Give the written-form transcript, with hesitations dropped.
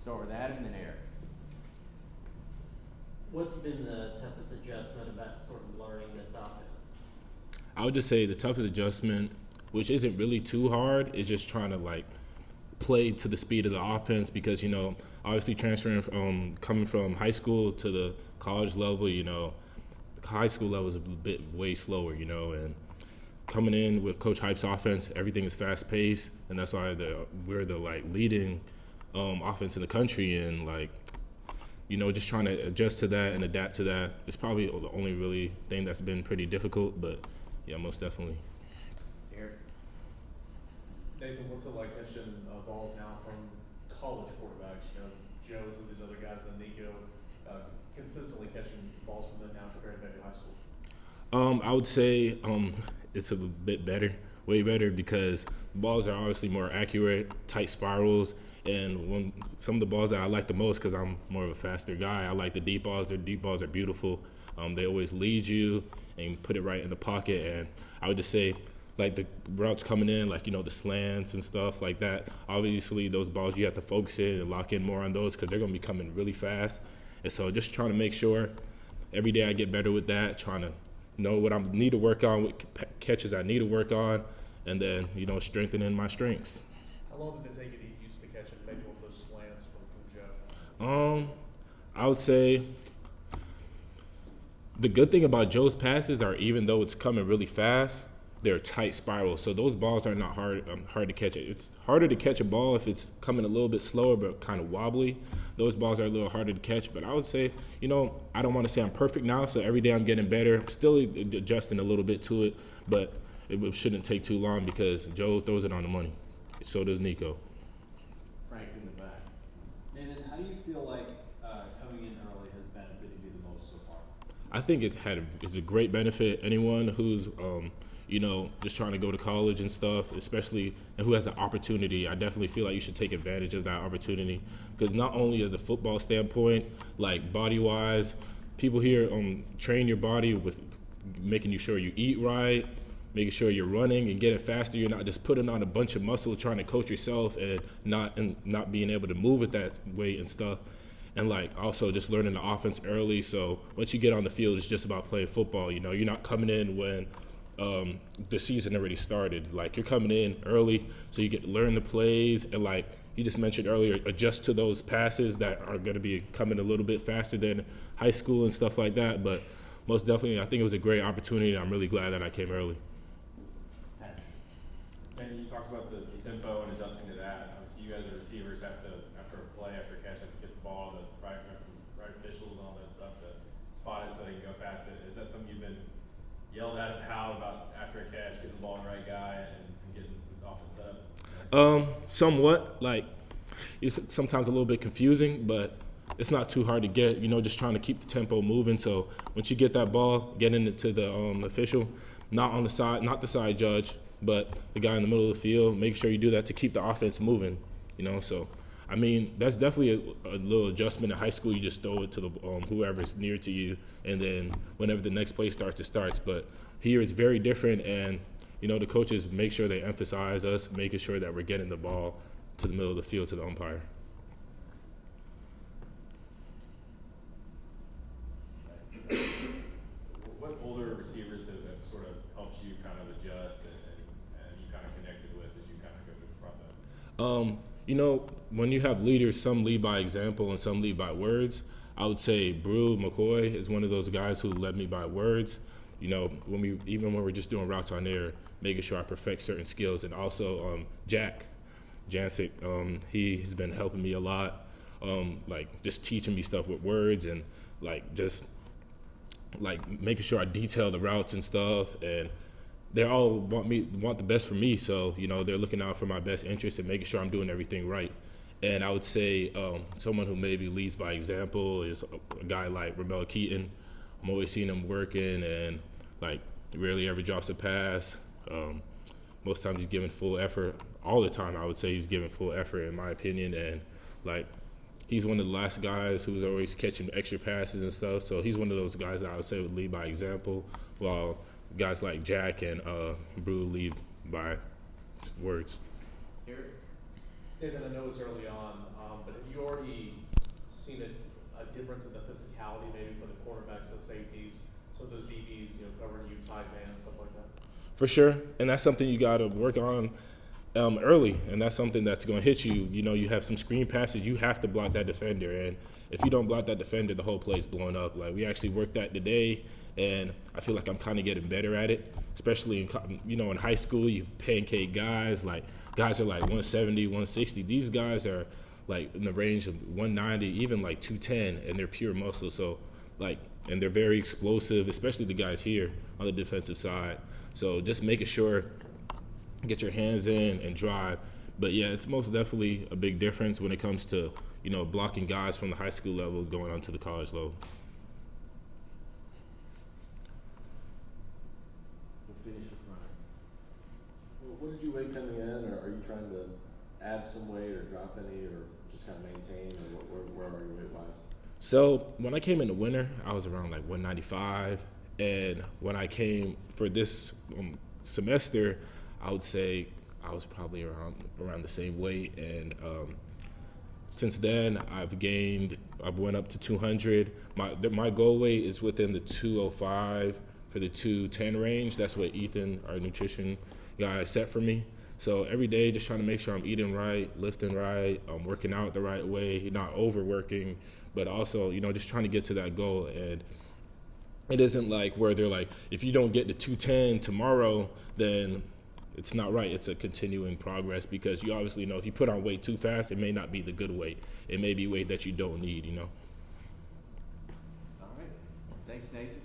Start with Adam and then Eric. What's been the toughest adjustment about sort of learning this offense? I would just say the toughest adjustment, which isn't really too hard, is just trying to like play to the speed of the offense because, obviously transferring from coming from high school to the college level, the high school level is a bit way slower, and coming in with Coach Hype's offense, everything is fast paced, and that's why we're the like leading offense in the country, and like just trying to adjust to that and adapt to that is probably the only really thing that's been pretty difficult, but yeah, most definitely. Eric. Nathan, what's it like catching balls now from college quarterbacks? Joe and some of these other guys, then Nico, consistently catching balls from them now compared to maybe high school? I would say it's a bit better, way better, because the balls are obviously more accurate, tight spirals, and some of the balls that I like the most, because I'm more of a faster guy, I like the deep balls. Their deep balls are beautiful. They always lead you and put it right in the pocket, and I would just say, like the routes coming in, like, the slants and stuff like that, obviously those balls you have to focus in and lock in more on those because they're going to be coming really fast. And so just trying to make sure every day I get better with that, trying to know what I need to work on, what catches I need to work on, and then, strengthening my strengths. How long did it take you to get used to catching maybe one of those slants from Joe? I would say the good thing about Joe's passes are, even though it's coming really fast, they're tight spirals. So those balls are not hard to catch. It's harder to catch a ball if it's coming a little bit slower but kind of wobbly. Those balls are a little harder to catch. But I would say, I don't want to say I'm perfect now, so every day I'm getting better. I'm still adjusting a little bit to it, but it shouldn't take too long because Joe throws it on the money. So does Nico. Frank in the back. Nathan, how do you feel like coming in early has benefited you the most so far? I think it's a great benefit. Anyone who's just trying to go to college and stuff, especially, and who has the opportunity, I definitely feel like you should take advantage of that opportunity, because not only at the football standpoint, like body-wise, people here train your body with making you sure you eat right, making sure you're running and getting faster. You're not just putting on a bunch of muscle trying to coach yourself and not being able to move at that weight and stuff. And like also just learning the offense early. So once you get on the field, it's just about playing football. You're not coming in when the season already started. Like, you're coming in early so you get to learn the plays, and like you just mentioned earlier, adjust to those passes that are going to be coming a little bit faster than high school and stuff like that. But most definitely, I think it was a great opportunity. I'm really glad that I came early. And you talked about the tempo and adjusting to that. Obviously, you guys as receivers have to, after a play, after a catch, have to get the ball to the right officials and all that stuff to spot it so they can go fast. Is that something you've been yelled at how about after a catch, getting the ball to the right guy and getting the offense set up? Somewhat. Like, it's sometimes a little bit confusing, but it's not too hard to get. Just trying to keep the tempo moving. So once you get that ball, getting it to the official, not on the side, not the side judge, but the guy in the middle of the field, make sure you do that to keep the offense moving. So I mean, that's definitely a little adjustment. In high school, you just throw it to the whoever's near to you, and then whenever the next play starts, it starts. But here it's very different, and the coaches make sure they emphasize us, making sure that we're getting the ball to the middle of the field to the umpire. What older receivers have sort of helped you kind of adjust and you kind of connected with as you kind of go through this process? When you have leaders, some lead by example and some lead by words. I would say Brew McCoy is one of those guys who led me by words. When we're just doing routes on air, making sure I perfect certain skills, and also Jack Jancic, he's been helping me a lot, like just teaching me stuff with words, and like just like making sure I detail the routes and stuff, and they all want the best for me. So they're looking out for my best interest and making sure I'm doing everything right. And I would say someone who maybe leads by example is a guy like Ramel Keaton. I'm always seeing him working, and like rarely ever drops a pass. Most times he's giving full effort. All the time, I would say he's giving full effort, in my opinion. And like, he's one of the last guys who's always catching extra passes and stuff. So he's one of those guys that I would say would lead by example, while guys like Jack and Brew lead by words. Eric? Nathan, I know it's early on, but have you already seen a difference in the physicality maybe for the cornerbacks, the safeties, so those DBs, covering you, tight man, stuff like that? For sure, and that's something you got to work on early, and that's something that's going to hit you. You have some screen passes, you have to block that defender, and if you don't block that defender, the whole play's blown up. Like, we actually worked that today, and I feel like I'm kind of getting better at it, especially in high school. You pancake guys, like guys are like 170, 160. These guys are like in the range of 190, even like 210, and they're pure muscle. So and they're very explosive, especially the guys here on the defensive side. So just making sure, get your hands in and drive. But yeah, it's most definitely a big difference when it comes to, blocking guys from the high school level going on to the college level. We'll finish with Ryan. Well, what did you weigh coming in, or are you trying to add some weight or drop any, or just kind of maintain, or where are you weight-wise? So when I came in the winter, I was around like 195, and when I came for this semester, I would say I was probably around the same weight, and since then I've went up to 200. My goal weight is within the 205 for the 210 range. That's what Ethan, our nutrition guy, set for me. So every day, just trying to make sure I'm eating right, lifting right, working out the right way, not overworking, but also, just trying to get to that goal. And it isn't like where they're like, if you don't get to 210 tomorrow, then it's not right. It's a continuing progress, because you obviously know if you put on weight too fast, it may not be the good weight. It may be weight that you don't need, All right. Thanks, Nathan.